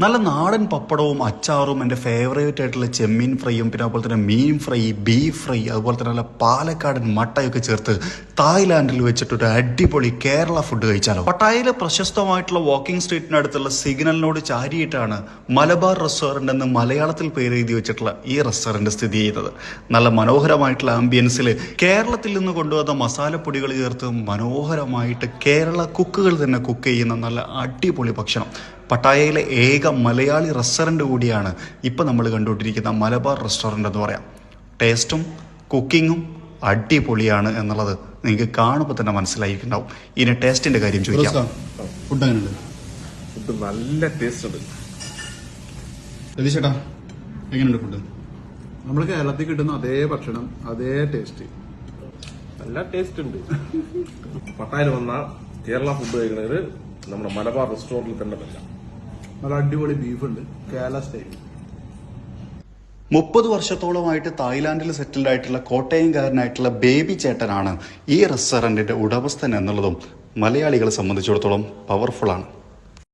നല്ല നാടൻ പപ്പടവും അച്ചാറും എൻ്റെ ഫേവറേറ്റ് ആയിട്ടുള്ള ചെമ്മീൻ ഫ്രൈയും പിന്നെ അതുപോലെ തന്നെ മീൻ ഫ്രൈ, ബീഫ് ഫ്രൈ, അതുപോലെ തന്നെ നല്ല പാലക്കാടൻ മട്ടയൊക്കെ ചേർത്ത് തായ്ലാൻഡിൽ വെച്ചിട്ടൊരു അടിപൊളി കേരള ഫുഡ് കഴിച്ചാലോ. പട്ടായയിലെ പ്രശസ്തമായിട്ടുള്ള വാക്കിംഗ് സ്ട്രീറ്റിനടുത്തുള്ള സിഗ്നലിനോട് ചാരിയിട്ടാണ് മലബാർ റെസ്റ്റോറൻ്റ് എന്ന് മലയാളത്തിൽ പേര് എഴുതി വെച്ചിട്ടുള്ള ഈ റെസ്റ്റോറൻറ്റ് സ്ഥിതി ചെയ്യുന്നത്. നല്ല മനോഹരമായിട്ടുള്ള ആംബിയൻസിൽ കേരളത്തിൽ നിന്ന് കൊണ്ടുവന്ന മസാലപ്പൊടികൾ ചേർത്ത് മനോഹരമായിട്ട് കേരള കുക്കുകൾ തന്നെ കുക്ക് ചെയ്യുന്ന നല്ല അടിപൊളി ഭക്ഷണം. പട്ടായയിലെ ഏക മലയാളി റെസ്റ്റോറൻറ്റ് കൂടിയാണ് ഇപ്പോൾ നമ്മൾ കണ്ടുകൊണ്ടിരിക്കുന്ന മലബാർ റെസ്റ്റോറൻറ്റ് എന്ന് പറയാം. ടേസ്റ്റും കുക്കിങ്ങും അടിപൊളിയാണ് എന്നുള്ളത് നിങ്ങൾക്ക് കാണുമ്പോൾ തന്നെ മനസ്സിലായിട്ടുണ്ടാവും. ഇനി ടേസ്റ്റിൻ്റെ കാര്യം ചോദിക്കാം. ഫുഡ് എങ്ങനെയുണ്ട്? ഫുഡ് നല്ല ടേസ്റ്റ് ഉണ്ട്. രതീഷേട്ടാ, എങ്ങനെയുണ്ട് ഫുഡ്? നമ്മൾ കേരളത്തിൽ കിട്ടുന്ന അതേ ഭക്ഷണം, അതേ ടേസ്റ്റ്. നല്ല ടേസ്റ്റ് ഉണ്ട്. പട്ടായയിൽ വന്ന കേരള ഫുഡ് കഴിക്കുന്നത് നമ്മുടെ മലബാർ റെസ്റ്റോറൻറ്റിൽ തന്നെ പറ്റാം. നല്ല അടിപൊളി ബീഫുണ്ട്, കേരള സ്റ്റൈൽ. 30 വർഷത്തോളമായിട്ട് തായ്ലാൻഡിൽ സെറ്റിൽഡ് ആയിട്ടുള്ള കോട്ടയംകാരനായിട്ടുള്ള ബേബി ചേട്ടനാണ് ഈ റെസ്റ്റോറൻറ്റിൻ്റെ ഉടമസ്ഥൻ എന്നുള്ളതും മലയാളികളെ സംബന്ധിച്ചിടത്തോളം പവർഫുള്ളാണ്.